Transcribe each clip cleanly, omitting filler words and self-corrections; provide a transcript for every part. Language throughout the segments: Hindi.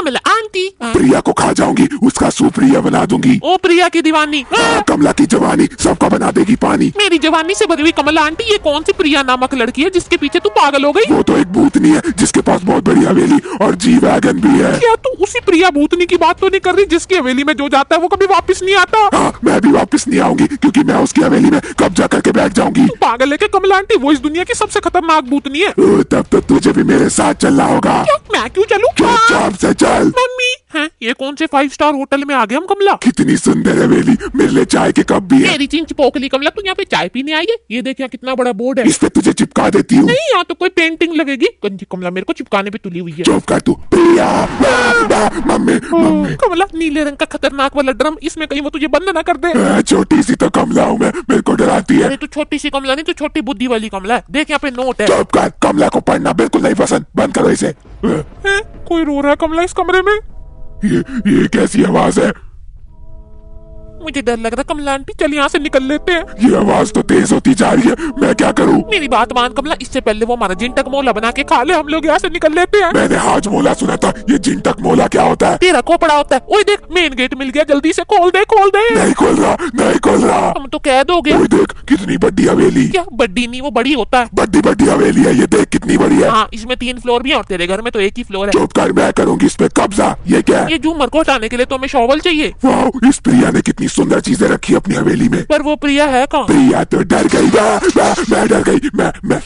कमला आंटी। प्रिया को खा जाऊंगी, उसका सुप्रिया बना दूंगी। ओ प्रिया की दीवानी। कमला की जवानी सबका बना देगी पानी। मेरी जवानी से भरी हुई कमला आंटी, ये कौन सी प्रिया नामक लड़की है जिसके पीछे तू पागल हो गई? वो तो एक भूतनी है जिसके पास बहुत बड़ी हवेली और जी वैगन भी है। क्या तू उसी प्रिया भूतनी की बात तो नहीं कर रही जिसकी हवेली में जो जाता है वो कभी वापस नहीं आता? हाँ, मैं भी वापस नहीं आऊंगी क्योंकि मैं उसकी हवेली में कब्जा करके बैठ जाऊंगी। तू पागल है क्या कमला आंटी? वो इस दुनिया की सबसे खतरनाक भूतनी है। तब तो तुझे भी मेरे साथ चलना होगा। क्या मैं क्यों चलूं? चुपचाप से चल। मम्मी हैं, ये कौन से 5 स्टार होटल में आ गए हम कमला? कितनी सुंदर हवेली, मेरे लिए चाय के कप भी है। मेरी चिंच पोकली कमला, तू यहाँ पे चाय पीने आई है? ये देख यहाँ कितना बड़ा बोर्ड है। इस पे तुझे चिपका देती हूँ। नहीं, यहाँ तो कोई पेंटिंग लगेगी। गंजी कमला मेरे को चिपकाने पे तुली हुई है। चुप कर तू। प्रिया मम्मी मम्मी। कमला नीले रंग का खतरनाक वाला ड्रम, इसमें कहीं वो तुझे बंद ना कर दे। छोटी सी तो कमला हूँ मैं, मेरे को डराती है। अरे तू छोटी सी कमला नहीं, तू छोटी बुद्धि वाली कमला है। देख यहाँ पे नोट है। चुप कर, कमला को पढ़ना बिल्कुल नहीं पसंद, बंद करो इसे। कोई रो रहा है कमला इस कमरे में। ये कैसी आवाज है? मुझे डर लग रहा है कमला आंटी, चल यहाँ से निकल लेते हैं। ये आवाज तो तेज होती जा रही है, मैं क्या करूँ? मेरी बात मान कमला, इससे पहले वो हमारा जिन तक मोला बना के खा ले, हम लोग यहाँ से निकल लेते हैं। मैंने हाज मोला सुना था, ये जिन तक मोला क्या होता है? तेरा खोपड़ा होता है। ओए देख मेन गेट मिल गया, जल्दी से खोल दे खोल दे। नहीं खोल रहा, नहीं खोल रहा। हम तो कैद हो गए। ओए देख कितनी बड़ी हवेली। क्या बड्डी नहीं, वो बड़ी होता है। बड़ी बड़ी हवेली है ये, देख कितनी बड़ी है। हाँ, इसमें 3 फ्लोर भी है और तेरे घर में तो एक ही फ्लोर है। चुप कर, मैं करूंगी इस पे कब्जा। ये क्या है? ये झूमर को हटाने के लिए तो हमें शॉवल चाहिए। वाह, इस प्रिया ने कितनी सुंदर चीजें रखी अपनी हवेली में। पर वो प्रिया है कहाँ? प्रिया तो डर गई। मैं डर गई। मैं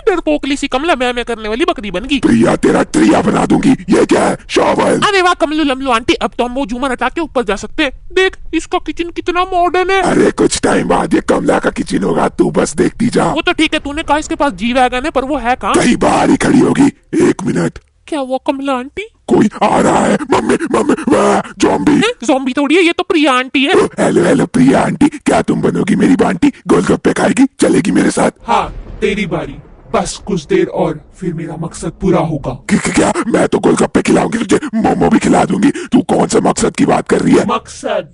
डरपोकली सी कमला मैं करने वाली बकरी बन गई। प्रिया तेरा ट्रिया बना दूंगी। ये क्या है? शॉवल। अरे वाह कमलू लमलू आंटी, अब तो हम वो झूमर हटा के ऊपर जा सकते हैं। देख इसका किचन कितना मॉडर्न है। अरे कुछ टाइम बाद ये कमला का किचन होगा, तू बस देखती जा। वो तो ठीक है, तूने कहा इसके पास जी वैगन है, पर वो है कहाँ? कहीं बाहर ही खड़ी होगी। 1 मिनट। क्या वो कमला आंटी? कोई आ रहा है। Mummy mummy, zombie. ज़ॉम्बी थोड़ी है, ये तो प्रिया आंटी है। हेलो हेलो प्रिया आंटी, क्या तुम बनोगी मेरी बांटी? गोलगप्पे खाएगी, चलेगी मेरे साथ? हाँ तेरी बारी, बस कुछ देर और फिर मेरा मकसद पूरा होगा। क्या? मैं तो गोलगप्पे खिलाऊंगी तुझे, मोमो भी खिला दूंगी। तू कौन से मकसद की बात कर रही है? मकसद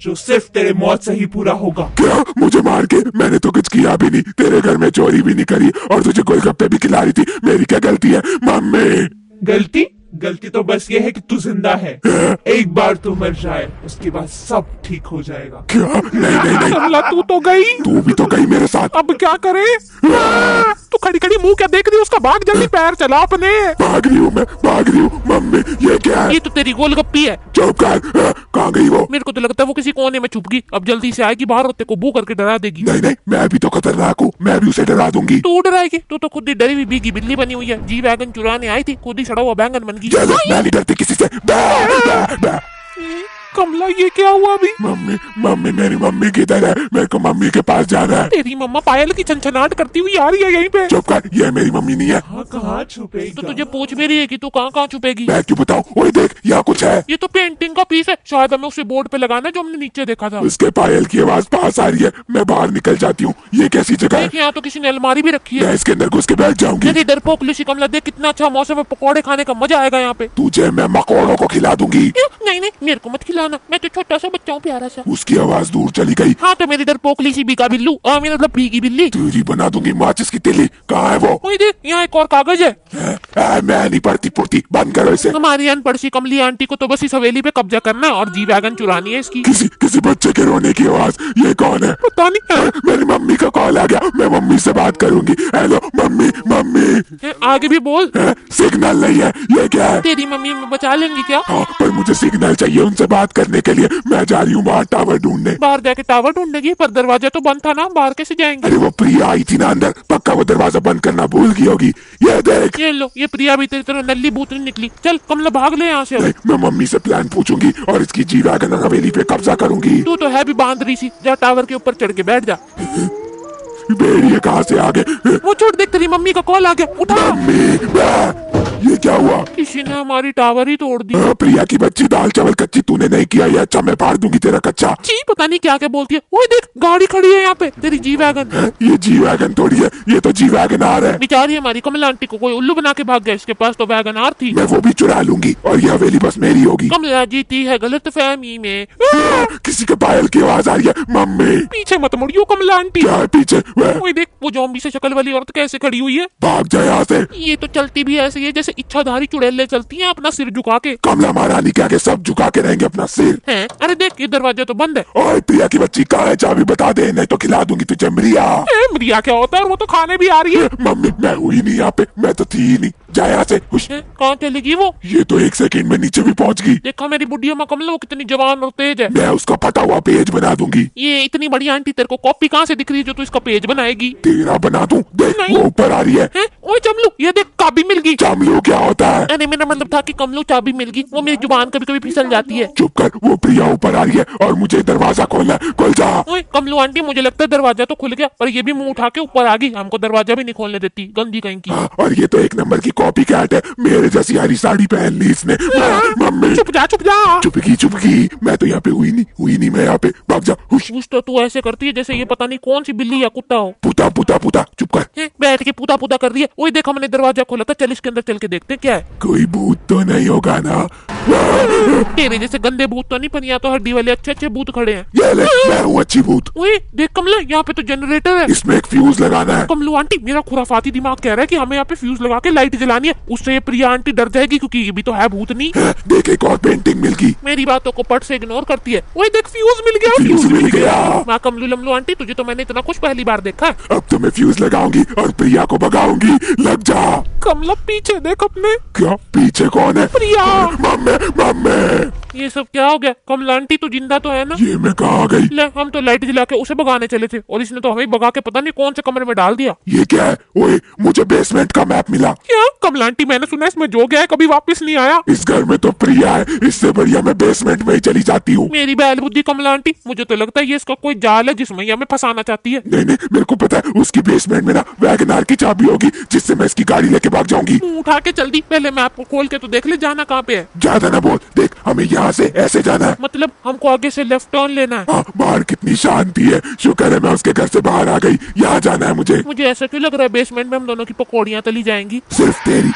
जो सिर्फ तेरे मौत से ही पूरा होगा। क्या? मुझे मार के? मैंने तो कुछ किया भी नहीं, तेरे घर में चोरी भी नहीं करी और तुझे गोलगप्पे भी खिला रही थी। मेरी क्या गलती है मम्मी? गलती तो बस ये है कि तू जिंदा है। एक बार तू मर जाए उसके बाद सब ठीक हो जाएगा। क्या? नहीं। कमला तू तो गई। तू भी तो गई मेरे साथ। अब क्या करे? तू खड़ी खड़ी मुंह क्या देख रही है उसका? भाग जल्दी, पैर चला अपने। भाग रही हूँ मैं, भाग रही हूँ। मम्मी ये क्या है? ये तो तेरी गोलगप्पी है। चुप कर। कहाँ गई वो? मेरे को तो लगता है वो किसी कोने में छुप गई, अब जल्दी से आएगी बाहर और तेरे को बू करके डरा देगी। नहीं, मैं भी तो खतरनाक हूँ, मैं भी उसे डरा दूंगी। तू डराएगी? तू तो खुद ही डरी हुई भीगी बिल्ली बनी हुई है। जी वैगन चुराने आई थी, खुद ही सड़ा हुआ बैंगन बन गई। चल, मैं नहीं डरती किसी से। बा। कमला ये क्या हुआ अभी? मम्मी मेरी मम्मी किधर है? मेरे को मम्मी के पास जाना है। तेरी मम्मा पायल की छनछनाहट करती हुई आ रही है यहीं पे। चुप कर, ये मेरी मम्मी नहीं है। हाँ कहाँ छुपेगी? तो तुझे पूछ भी रही है कि तू कहाँ छुपेगी। मैं क्यों बताऊँ? ओए देख, यहाँ कुछ है। ये तो पेंटिंग का पीस है, शायद हमें उसे बोर्ड पे लगाना है जो हमने नीचे देखा था। उसके पायल की आवाज पास आ रही है, मैं बाहर निकल जाती हूँ। ये कैसी जगह है? देख यहाँ तो किसी ने अलमारी भी रखी है। मैं इसके अंदर घुस के बैठ जाऊंगी। तेरी डरपोक लुसी कमला, देख कितना अच्छा मौसम है, पकौड़े खाने का मजा आएगा यहाँ पे। तुझे मैं मकोड़ों को खिला दूंगी। नहीं मेरे को मत खिलाना, मैं तो छोटा सा बच्चा हूँ प्यारा सा। उसकी आवाज दूर चली गई। हाँ तो मेरी डरपोकली सी बीका बिल्लू, मेरा मतलब भीगी बिल्ली। तेरी बना दूंगी माचिस की तिली। कहाँ है वो? वही देख, यहाँ एक और कागज है। मैं नहीं पढ़ती पुढ़ती, बंद करो इसे। हमारी अनपढ़ सी कमली आंटी को तो बस इस हवेली पे कब्जा करना है और जी वैगन चुरानी है इसकी। किसी बच्चे के रोने की आवाज। ये कौन है? पता नहीं। मेरी मम्मी का कॉल आ गया, मैं मम्मी से बात करूंगी। Hello mummy. आगे भी बोल। सिग्नल नहीं है, ये क्या है? तेरी मम्मी में बचा लेंगी क्या? हाँ, पर मुझे सिग्नल चाहिए उनसे बात करने के लिए। मैं जा रही हूँ बाहर टावर ढूंढने। बाहर जाके टावर ढूंढेगी? पर दरवाजा तो बंद था ना, बाहर कैसे जाएंगे? अरे वो प्रिया आई थी ना अंदर, पक्का वो दरवाजा बंद करना भूल गई होगी। ये देख। ये लो, ये प्रिया भी तेरी तरह नल्ली भूतनी निकली। चल कमला भाग ले यहाँ से। मैं मम्मी से प्लान पूछूंगी और इसकी जी वैगन हवेली पे कब्जा करूंगी। तू तो है भी बांदरी सी, जा टावर के ऊपर चढ़ के बैठ जा। भेड़िए कहाँ से आ गए? वो छोड़, देख तेरी मम्मी का कॉल आ गया, उठा। मम्मी, ये क्या हुआ? किसी ने हमारी टावर ही तोड़ दी। प्रिया की बच्ची, दाल चावल कच्ची तूने नहीं किया। ये अच्छा, मैं फाड़ दूंगी तेरा कच्चा। जी पता नहीं क्या क्या बोलती है। ओए देख गाड़ी खड़ी है यहाँ पे, तेरी जी वैगन। ये जी वैगन थोड़ी है, ये तो जी वैगन आर है। बेचारी हमारी कमला आंटी को कोई उल्लू बना के भाग गया, इसके पास तो वैगन आर थी। मैं वो भी चुरा लूंगी और ये हवेली बस मेरी होगी। कमला जीती है गलत फहमी में। किसी के पायल की आवाज आ रही है। मम्मी पीछे मत मुड़ियो कमला आंटी। क्या है पीछे? ओए देख वो ज़ॉम्बी से शक्ल वाली औरत कैसे खड़ी हुई है। भाग जा यहाँ से। ये तो चलती भी ऐसी है जैसे इच्छाधारी चुड़ैलें चलती हैं अपना सिर झुका के। कमला महारानी के आगे सब झुका के रहेंगे अपना सिर। हैं? अरे देख ये दरवाजा तो बंद है। ओए प्रिया की बच्ची कहाँ है? चाबी बता दे, नहीं तो खिला दूंगी तुझे मिरिया। मिरिया क्या होता है? वो तो खाने भी आ रही है। मम्मी मैं हुई नहीं यहाँ पे, मैं तो थी ही नहीं। जा यहाँ से। हुश। कहाँ चलेगी वो? ये तो 1 सेकंड में नीचे भी पहुँच गई। देखा मेरी बुढ़िया माँ कमला, वो कितनी जवान और तेज है। मैं उसका फटा हुआ पेज बना दूंगी। ये इतनी बड़ी आंटी तेरे को कॉपी कहाँ से दिख रही है जो तू इसका पेज बनाएगी? तेरा बना दूं? देख नहीं। वो ऊपर आ रही है। ओए चमलू ये देख चाबी मिल गई। चामलू क्या होता है? अरे मेरा मतलब था कि कमलू चाबी मिल गई, वो मेरी जुबान कभी कभी फिसल जाती है। चुप कर, वो प्रिया ऊपर आ रही है और मुझे दरवाजा खोलना है। खोल जा। ओए कमलू आंटी मुझे लगता है दरवाजा तो खुल गया, पर ये भी मुंह उठा के ऊपर आ गई, हमको दरवाजा भी नहीं खोलने देती, गंदी कहीं की। और ये तो 1 नंबर की कॉपी कैट है, मेरे जैसी हरी साड़ी पहन ली इसने। मम्मी चुप जा चुप जा। चुपकी। मैं तो यहाँ पे हुई नहीं मैं यहाँ पे। भाग जा। हुश। कुछ तो तू ऐसे करती है जैसे ये पता नहीं कौन सी बिल्ली या कुत्ता हो। पुता चुप कर। बैठ के पूता पूता कर रही है। ओए देख हमने दरवाजा खोला था, चल इसके अंदर चल के देखते हैं क्या है। कोई भूत तो नहीं होगा ना? तेरे जैसे गंदे भूत तो नहीं, पर यहाँ तो हड्डी वाले अच्छे अच्छे भूत खड़े हैं। ये ले, मैं हूँ अच्छी भूत। ओए देख कमला, यहाँ पे तो जनरेटर है। इसमें एक फ्यूज लगाना है। कमलू आंटी मेरा खुराफाती दिमाग कह रहा है कि हमें यहाँ पे फ्यूज लगा के लाइट जलानी है, उससे ये प्रिया आंटी डर जाएगी क्योंकि ये भी तो है भूतनी। देख एक और पेंटिंग मिल गई। मेरी बातों को पट से इग्नोर करती है। ओए देख फ्यूज मिल गया। फ्यूज मिल गया। माँ कमलू लमलू आंटी, तुझे तो मैंने इतना कुछ पहली बार देखा है। अब तो मैं फ्यूज लगाऊंगी और प्रिया को भगाऊंगी। लग जा। कमला पीछे देख अपने। क्या पीछे कौन है? प्रिया। मम्मी ये सब क्या हो गया? कमला आंटी तू जिंदा तो है ना? ये मैं कहाँ गई? ले हम तो लाइट जला के उसे भगाने चले थे और इसने तो हमें भगा के पता नहीं कौन से कमरे में डाल दिया। ये क्या है? ओए मुझे बेसमेंट का मैप मिला। क्या? कमला आंटी मैंने सुना इसमें जो गया है कभी वापस नहीं आया। इस घर में तो प्रिया है, इससे बढ़िया मैं बेसमेंट में ही चली जाती हूँ। मेरी बैल बुद्धि कमला आंटी, मुझे तो लगता है ये इसका कोई जाल है जिसमें ये हमें फंसाना चाहती है। नहीं मेरे को पता है, उसकी बेसमेंट में ना वैगनार की चाबी होगी जिससे मैं इसकी गाड़ी लेके भाग जाऊंगी। मुंह उठा के चल दी, पहले मैं आपको खोल के तो देख ले जाना कहाँ पे है। ज्यादा ना बोल, देख हमें यहाँ से ऐसे जाना है। मतलब हमको आगे से लेफ्ट टर्न लेना है। हाँ, बाहर कितनी शांति है, शुक्र है मैं उसके घर से बाहर आ गई। यहाँ जाना है मुझे ऐसा क्यों लग रहा है बेसमेंट में हम दोनों की पकौड़ियाँ तली जाएंगी? सिर्फ तेरी।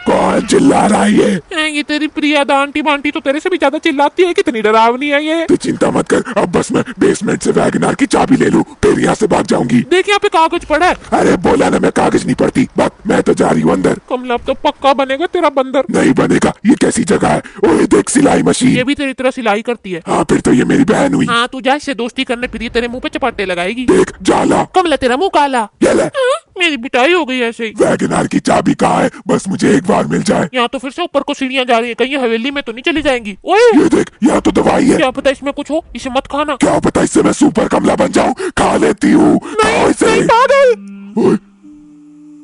कौन चिल्ला रहा है ये तेरी प्रिया आंटी बांटी तो तेरे से भी ज्यादा चिल्लाती है, कितनी डरावनी है ये। तू चिंता मत कर, अब बस मैं बेसमेंट से वैगनार की चाबी ले लूं, फिर यहाँ से भाग जाऊंगी। देख यहाँ पे कागज पड़ा है। अरे बोला ना मैं कागज नहीं पढ़ती, बस मैं तो जा रही हूँ अंदर। कमला अब तो पक्का बनेगा तेरा बंदर। नहीं बनेगा, ये कैसी जगह है? ओए देख सिलाई मशीन। ये भी तेरी तरह सिलाई करती है। हाँ फिर तो ये मेरी बहन हुई। हाँ तू जा इससे दोस्ती करने, फिर ये तेरे मुंह पे चपाटे लगाएगी। देख जाला। कमला तेरा मुंह काला। ये ले। मेरी पिटाई हो गई ऐसे ही। वैगनार की चाबी कहाँ है? बस मुझे एक बार मिल जाए। यहाँ तो फिर से ऊपर को सीढ़ियाँ जा रही है, कहीं हवेली में तो नहीं चली जाएंगी? ओए ये देख, यहाँ तो दवाई है। क्या पता इसमें कुछ हो, इसे मत खाना। क्या पता इससे मैं सुपर कमला बन जाऊँ। खा लेती हूँ। नहीं पागल। ओए,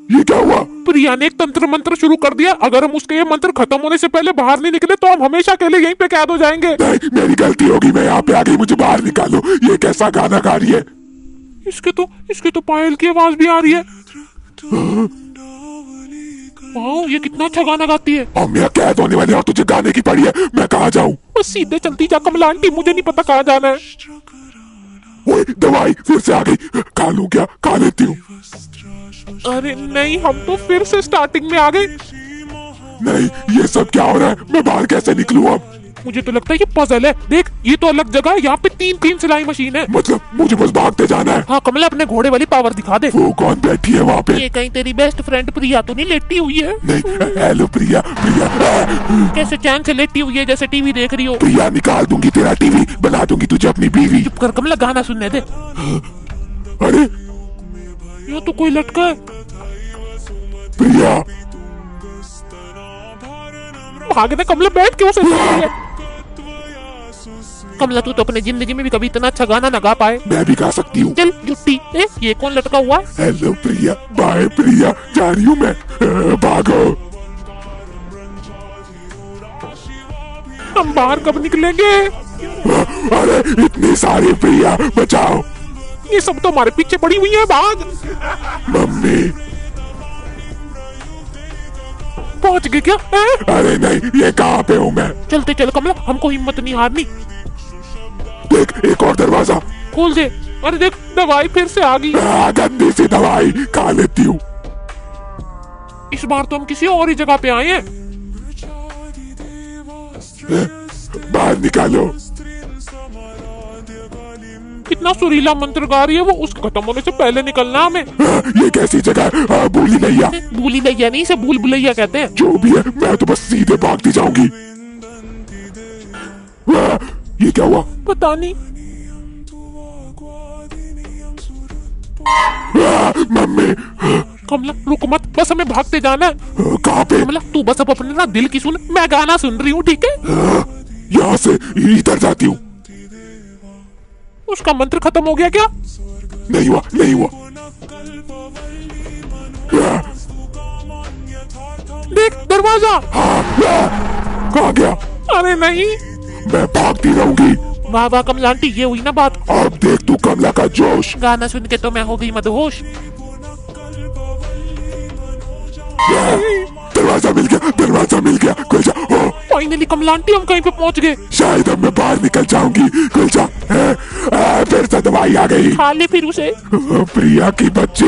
ये क्या हुआ? प्रिया ने एक तंत्र मंत्र शुरू कर दिया, अगर हम उसके ये मंत्र खत्म होने से पहले बाहर नहीं निकले तो हम हमेशा के लिए यहीं पे कैद हो जाएंगे। नहीं मेरी गलती होगी, मैं यहाँ पे आ गई, मुझे बाहर निकालो। ये कैसा गाना गा रही है? इसके तो पायल की आवाज भी आ रही है। वाह ये कितना अच्छा गाना गाती है। और मैं कैद होने वाली और तुझे गाने की पड़ी है, मैं कहाँ जाऊँ? बस सीधे चलती जा कमला आंटी, मुझे नहीं पता कहाँ जाना है। ओए दवाई फिर से आ गई, खा लूं क्या? खा लेती हूँ। अरे नहीं, हम तो फिर से स्टार्टिंग में आ गए। नहीं ये सब क्या हो रहा है? मैं बाहर कैसे निकलूं अब? मुझे तो लगता है ये पजल है। देख ये तो अलग जगह है, यहाँ पे 3-3 सिलाई मशीन है। मतलब मुझे बस भागते जाना है? हाँ कमला अपने घोड़े वाली पावर दिखा दे। वो कौन बैठी है वहाँ पे? ये कहीं तेरी बेस्ट फ्रेंड प्रिया तो नहीं लेटी हुई है? नहीं। हेलो प्रिया। कैसे चैन से लेटी हुई है जैसे टीवी देख रही हो। प्रिया निकाल दूंगी तेरा टीवी, बना दूंगी तुझे अपनी बीवी। चुप कर कमला, गाना सुनने दे। अरे यहाँ तो कोई लटका है। प्रिया भागने कमला, बैठ के उसे सुन रही है। कमला तू तो अपने जिंदगी में भी कभी इतना अच्छा गाना ना गा पाए। मैं भी गा सकती हूँ। चल जुट्टी। ये कौन लटका हुआ? हेलो प्रिया। बाय प्रिया, जा रही हूँ मैं। भागो। हम बाहर कब निकलेंगे? अरे इतनी सारी प्रिया, बचाओ। ये सब तो हमारे पीछे पड़ी हुई है, भाग। मम्मी पहुंच गए क्या? अरे नहीं, ये कहाँ पे हूँ मैं? चलते चल कमला, हमको हिम्मत नहीं हारनी। देख एक और दरवाजा। खोल दे। अरे देख दवाई फिर से आ गई। गंदी सी दवाई, खा लेती हूँ। इस बार तो हम किसी और ही जगह पे आए हैं। बाहर निकालो। कितना सुरीला मंत्र गा रही है वो, उसके खत्म होने से पहले निकलना हमें। ये कैसी जगह है? भूली नैया। भूली भैया नहीं, इसे भूल भुलैया कहते हैं। जो भी है मैं तो बस सीधे भागती जाऊंगी। ये क्या हुआ? पता नहीं। मम्मी कमला रुक मत, बस हमें भागते जाना है। कहाँ पे? कमला तू बस अब अपने ना दिल की सुन, मैं गाना सुन रही हूँ, ठीक है? यहाँ से इधर जाती हूँ। उसका मंत्र खत्म हो गया क्या? नहीं हुआ, नहीं हुआ। देख दरवाजा। कहाँ गया? अरे नहीं। मैं भागती रहूंगी। वाह वाह कमला आंटी, ये हुई ना बात। अब देख तू कमला का जोश। गाना सुन के तो मैं हो गई मदहोश। दरवाजा मिल गया, दरवाजा मिल गया। खुल जा। फाइनली कमला आंटी हम कहीं पे पहुंच गए। शायद अब मैं बाहर निकल जाऊंगी। खुल जा। फिर से दवाई आ गई। खा ले फिर उसे। प्रिया की बच्ची।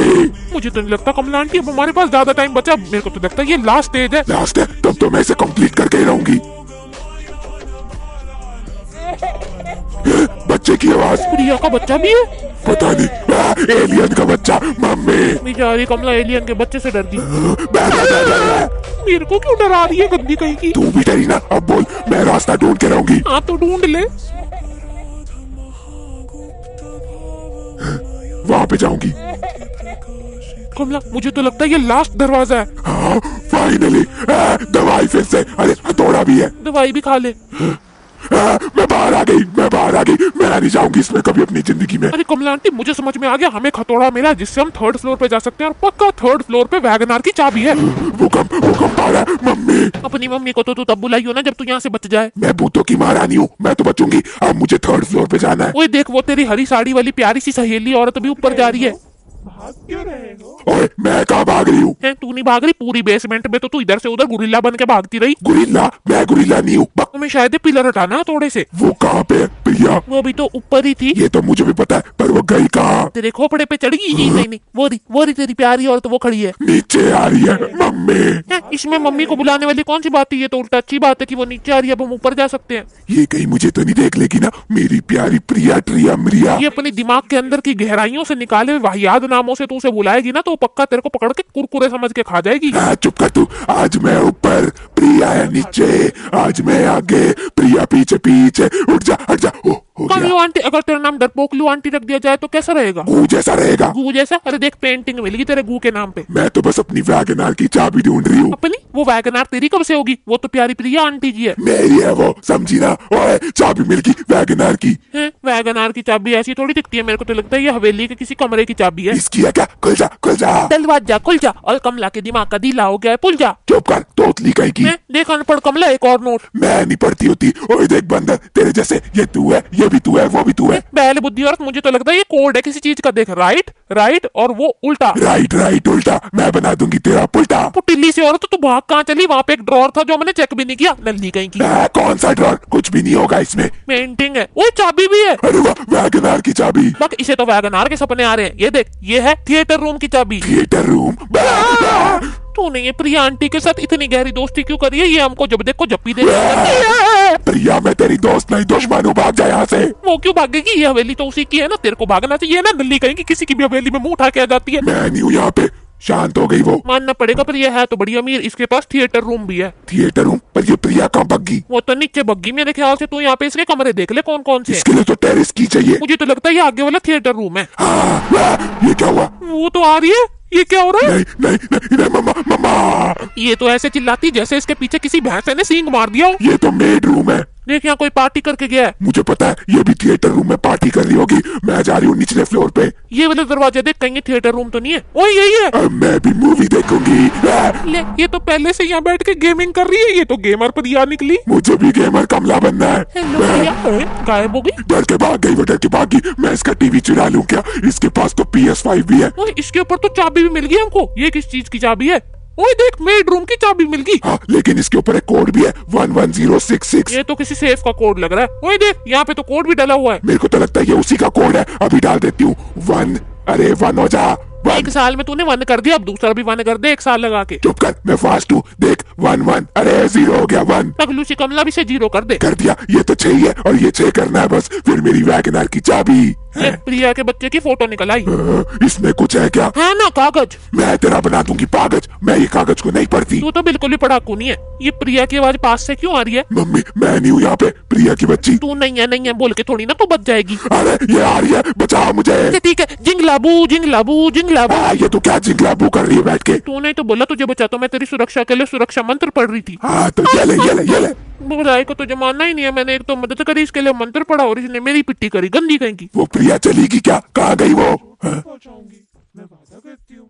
मुझे तो नहीं लगता कमला आंटी अब हमारे पास ज्यादा टाइम बचा। मेरे को तो लगता है ये लास्ट स्टेज है। लास्ट है, तब तो मैं इसे कंप्लीट करके ही रहूंगी। बच्चे की आवाज। प्रिया का बच्चा भी है? पता नहीं। एलियन का बच्चा। मम्मी बेचारी कमला एलियन के बच्चे से डर गई। मेरे को क्यों डरा रही है गंदी कहीं की? तू भी डरी ना। अब बोल, मैं रास्ता ढूंढ के रहूंगी। हाँ तो ढूंढ ले। वहाँ पे जाऊंगी। कमला मुझे तो लगता है ये लास्ट दरवाजा है। हाँ फाइनली। दवाई फिर से। अरे हथौड़ा भी है। दवाई भी खा ले। मैं बाहर आ गई, मैं बाहर आ गई। मैं नहीं जाऊंगी इसमें कभी अपनी जिंदगी में। अरे कमला आंटी मुझे समझ में आ गया, हमें खतौड़ा मिला जिससे हम 3rd फ्लोर पे जा सकते हैं, और पक्का 3rd फ्लोर पे वैगनार की चाबी है। भूकंप आ रहा है। मम्मी अपनी मम्मी को तो तू तब बुलाई हो ना जब तू यहाँ से बच जाए। मैं भूतों की महारानी हूँ, मैं तो बचूंगी। अब मुझे 3rd फ्लोर पे जाना है। ओए देख वो तेरी हरी साड़ी वाली प्यारी सी सहेली औरत भी ऊपर जा रही है। भाग क्यों रहे हो? ओए मैं कहाँ भाग रही हूँ? हैं, तू नहीं भाग रही? पूरी बेसमेंट में तो तू इधर से उधर गुरिल्ला बन के भागती रही। गुरिल्ला? मैं गुरिल्ला नहीं हूँ। हमें शायद पिलर हटाना है थोड़े से। वो कहाँ पे है प्रिया? वो अभी तो ऊपर ही थी। ये तो मुझे भी पता है, पर वो गई कहाँ? तेरे खोपड़े पे चढ़ गई। नहीं नहीं वो रही तेरी प्यारी औरत, वो खड़ी है। नीचे आ रही है मम्मी। हैं, इसमें मम्मी को बुलाने वाली कौन सी बात है? ये तो उल्टा अच्छी बात है कि वो नीचे आ रही है, अब हम ऊपर जा सकते हैं। ये कहीं मुझे तो नहीं देख लेगी ना, मेरी प्यारी प्रिया ट्रिया मिरिया। ये अपने दिमाग के अंदर की गहराइयों से निकाले हुए वाहियात नामों से तू उसे बुलाएगी ना तो वो पक्का तेरे को पकड़ के कुरकुरे समझ के खा जाएगी। चुप कर तू। आज मैं ऊपर, प्रिया है नीचे। आज मैं आगे, प्रिया पीछे पीछे। उठ जा, हट जा। हो गया। कमलू आंटी, अगर तेरा नाम डरपोकलू आंटी रख दिया जाए तो कैसा रहेगा? गू जैसा रहेगा। गू जैसा? अरे देख पेंटिंग मिलेगी तेरे गू के नाम पे। मैं तो बस अपनी वैगनार की चाबी ढूंढ रही हूँ। अपनी? वो वैगनार तेरी कब से होगी? वो तो प्यारी प्रिया आंटी जी है। मेरी है वो, समझी ना? ओए चाबी मिल गई वैगनार की। हैं, वैगनार की चाबी ऐसी थोड़ी दिखती है, मेरे को तो लगता है ये हवेली के किसी कमरे की चाबी है। इसकी है क्या? खुल जा, खुल जा। दरवाजा खुल जा, और कमला के दिमाग का ढीला हो गया है, पुल जा। चुप कर, तोतली कहीं की। हैं, देख अनपढ़ कमला, एक और नोट। मैं नहीं पढ़ती होती। ओए देख बंदर, तेरे जैसे ये तू है, ये भी तू है, वो भी तू है। बैल बुद्धि औरत, मुझे तो लगता है ये कोड है किसी चीज का। देख राइट राइट और वो उल्टा। राइट राइट उल्टा। मैं बना दूंगी तेरा पुल्टा। पुटिल्ली सी औरत, तू भाग कहाँ चली? वहाँ पे एक ड्रॉर था जो मैंने चेक भी नहीं किया, नल्ली कहीं की। कौन सा ड्रॉर? कुछ भी नहीं होगा इसमें। पेंटिंग है। वो चाबी भी है। अरे वाह, वैगनार की चाबी। बक इसे तो वैगनार के सपने आ रहे हैं। ये देख, ये है थिएटर रूम की चाबी। Theatre room. तूने ये प्रिया आंटी के साथ इतनी गहरी दोस्ती क्यों करी है? ये हमको जब देखो जप्पी दे। प्रिया मैं तेरी दोस्त नहीं दुश्मन हूँ, भाग जा यहाँ से। वो क्यों भागेगी? ये हवेली तो उसी की है ना, तेरे को भागना चाहिए ना। नल्ली कहीं की किसी की भी हवेली में मुंह उठा के आ जाती है। मैं नहीं हूँ यहाँ पे। शांत हो गई वो। मानना पड़ेगा, पर ये है तो बड़ी अमीर, इसके पास थिएटर रूम भी है। Theatre room? पर ये प्रिया कहाँ भगी? वो तो नीचे भग्गी मेरे ख्याल से। तू यहाँ पे इसके कमरे देख ले कौन कौन से। इसके लिए तो टेरेस की चाहिए। मुझे तो लगता है ये आगे वाला थिएटर रूम है। ये क्या हुआ? वो तो आ रही है। ये क्या हो रहा है? नहीं नहीं नहीं, नहीं मम्मा मम्मा। ये तो ऐसे चिल्लाती जैसे इसके पीछे किसी भैंसे ने सींग मार दिया हो। ये तो मेड रूम है। देख यहाँ कोई पार्टी करके गया है। मुझे पता है, ये भी थिएटर रूम में पार्टी कर रही होगी। मैं जा रही हूँ निचले फ्लोर पे। ये वाला दरवाजा देख, कहीं थिएटर रूम तो नहीं है? ओए यही है। अब मैं भी मूवी देखूंगी। ले, ये तो पहले से यहाँ बैठ के गेमिंग कर रही है। ये तो गेमर प्रिया निकली। मुझे भी गेमर कमला बनना है। हेलो प्रिया। गायब हो गई। डर के भाग गई वो, डर के भाग गई। मैं इसका टीवी चुरा लूं क्या? इसके पास तो PS5 भी है। ओए इसके ऊपर तो चाबी भी मिल गई हमको। ये किस चीज की चाबी है? ओए देख, मेड रूम की चाबी मिल गई। हाँ, लेकिन इसके ऊपर एक कोड भी है 11066। ये तो किसी सेफ का कोड लग रहा है। ओए देख, यहाँ पे तो कोड भी डला हुआ है। मेरे को तो लगता है ये उसी का कोड है। अभी डाल देती हूँ। 1 हो जा एक साल में तूने 1 कर दिया, अब दूसरा भी 1 कर दे 1 साल लगा के। चुप कर, मैं फास्ट हूँ। देख 1 1, अरे 0 हो गया 1। पगलू सी कमला भी से 0 कर दे। कर दिया, ये तो 6 ही है और ये 6 करना है बस, फिर मेरी वैगनआर की चाबी। ले, प्रिया के बच्चे की फोटो निकल आई। इसमें कुछ है क्या? है ना कागज। मैं तेरा बना दूंगी कागज, मैं ये कागज को नहीं पढ़ती। तू तो बिल्कुल भी पढ़ाकू नहीं है। ये प्रिया की आवाज पास से क्यों आ रही है? मम्मी मैं नहीं हूँ यहाँ पे, प्रिया की बच्ची। तू नहीं है बोल के थोड़ी ना तू बच जाएगी। अरे ये आ रही है, बचाओ मुझे। ठीक है, जिंगलाबू जिंगलाबू जिंगलाबू। ये तो क्या जिंगलाबू कर रही है बैठ के? तूने तो बोला तुझे बचा, तो मैं तेरी सुरक्षा के लिए सुरक्षा मंत्र पढ़ रही थी। हाँ तो ये ले ये ले ये ले। बुराई को तुझे मानना ही नहीं है। मैंने एक तो मदद करी, इसके लिए मंत्र पढ़ा और इसने मेरी पिट्टी करी, गंदी कहेंगी। वो प्रिया चलेगी क्या? कहाँ गई वो? पहुंचाऊंगी, मैं वादा करती हूँ।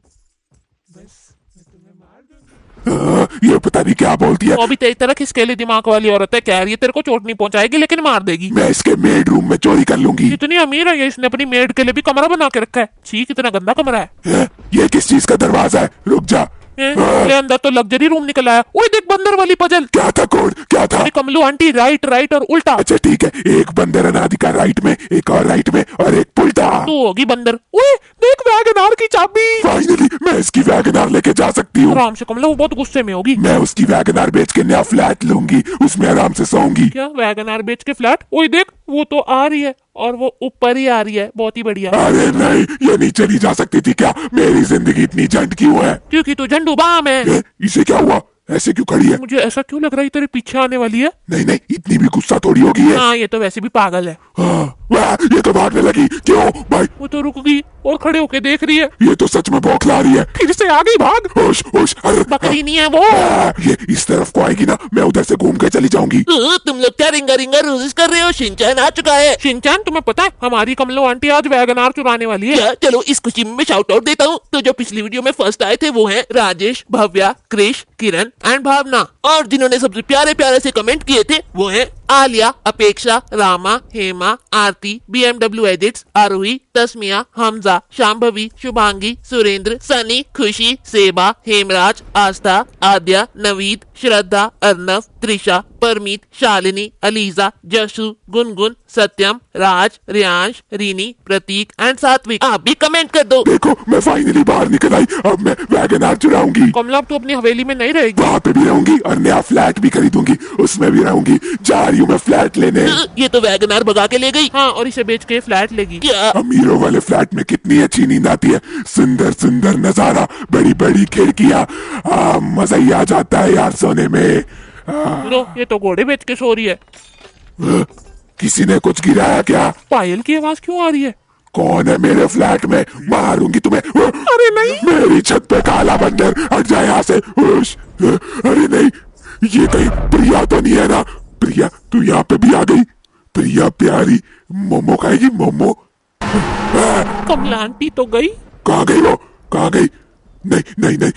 बस मैं तुम्हें मार दूंगी। ये पता नहीं क्या बोलती है। वो भी तेरी तरह खिसकेली दिमाग वाली औरत है। कह रही है तेरे को चोट नहीं पहुंचाएगी लेकिन मार देगी। मैं इसके मेड रूम में चोरी कर लूंगी। इतनी अमीर है ये, इसने अपनी मेड के लिए भी कमरा बना के रखा है। छी कितना गंदा कमरा है। ये किस चीज का दरवाजा है? रुक जा। ले अंदर तो लग्जरी रूम निकल आया। ओए देख बंदर वाली पजल। क्या था कोड? क्या था? अरे कमलू आंटी, राइट राइट और उल्टा। अच्छा ठीक है, एक बंदर अनादि का राइट में, एक और राइट में और एक उल्टा। तू होगी बंदर। ओए देख वैगनआर की चाबी। फाइनली मैं इसकी वैगनआर लेके जा सकती हूँ। आराम से कमला, वो बहुत गुस्से में होगी। मैं उसकी वैगनआर बेच के नया फ्लैट लूंगी, उसमें आराम से सोऊंगी। क्या वैगनआर बेच के फ्लैट? ओए देख वो तो आ रही है और वो ऊपर ही आ रही है। बहुत ही बढ़िया। अरे नहीं, ये नीचे नहीं जा सकती थी क्या? मेरी जिंदगी इतनी झंड क्यों है? क्योंकि तू झंडू बाम है। इसे क्या हुआ? ऐसे क्यों खड़ी है? मुझे ऐसा क्यों लग रहा है तेरे पीछे आने वाली है? नहीं नहीं, इतनी भी गुस्सा थोड़ी होगी है। हाँ ये तो वैसे भी पागल है। वाह, ये तो भागने लगी। क्यों भाई? वो तो रुक गई और खड़े होके देख रही है। ये तो सच में बौखला रही है। फिर से आ गई, भाग। होश होश। अरे बकरी नहीं है वो। ये इस तरफ को आएगी ना, मैं उधर से घूम के चली जाऊंगी। तुम लोग क्या रिंगा रिंगा रोजिस कर रहे हो? शिनचैन आ चुका है। शिनचैन तुम्हें पता है हमारी कमलो आंटी आज वैगनआर चुराने वाली है। क्या? चलो इस खुशी में शाउट आउट देता हूँ। तो जो पिछली वीडियो में फर्स्ट आए थे वो हैं राजेश, भव्या, क्रिश, किरण एंड भावना। और जिन्होंने सबसे प्यारे प्यारे से कमेंट किए थे वो हैं Aliya, Apeksha, Rama, Hema, Aarti, BMW edits, Aarohi, Tasmiya, Hamza, Shambhavi, Shubhangi, Surendra, Sunny, Khushi, Seba, Hemraj, Aastha, Aadya, Naveed, Shraddha, Arnav, Trisha, Parmeet, Shalini, Aliza, Jashu, Gungun, Satyam, Raj, Riyansh, Rini, Prateek and Satvik. आप भी कमेंट कर दो। देखो मैं फाइनली बाहर निकल आई, अब मैं वैगनआर चुराऊंगी। कमला अब तू अपनी हवेली में नहीं रहेगी। वहाँ पे भी रहूंगी और नया फ्लैट भी खरीदूंगी, उसमें भी रहूंगी। जा रही हूँ मैं फ्लैट लेने। ये तो वैगनआर भगा के ले गई। हाँ और इसे बेच के फ्लैट लेगी। क्या? अमीरों वाले फ्लैट में कितनी अच्छी नींद आती है। सुंदर सुंदर नजारा, बड़ी बड़ी खिड़कियाँ, मजा ही आ जाता है यार सोने में। लो ये तो घोड़े बेच के सो रही है। किसी ने कुछ गिराया क्या? पायल की आवाज क्यों आ रही है? कौन है मेरे फ्लैट में? मारूंगी तुम्हें। अरे नहीं। मेरी छत पे काला बंदर, हट जा यहाँ से। अरे नहीं, ये कहीं प्रिया तो नहीं है ना? प्रिया तू यहाँ पे भी आ गई? प्रिया प्यारी, मोमो खाएगी मोमो? कमला आंटी तो गई। कहाँ गई वो? कहाँ गई? नहीं नहीं नहीं।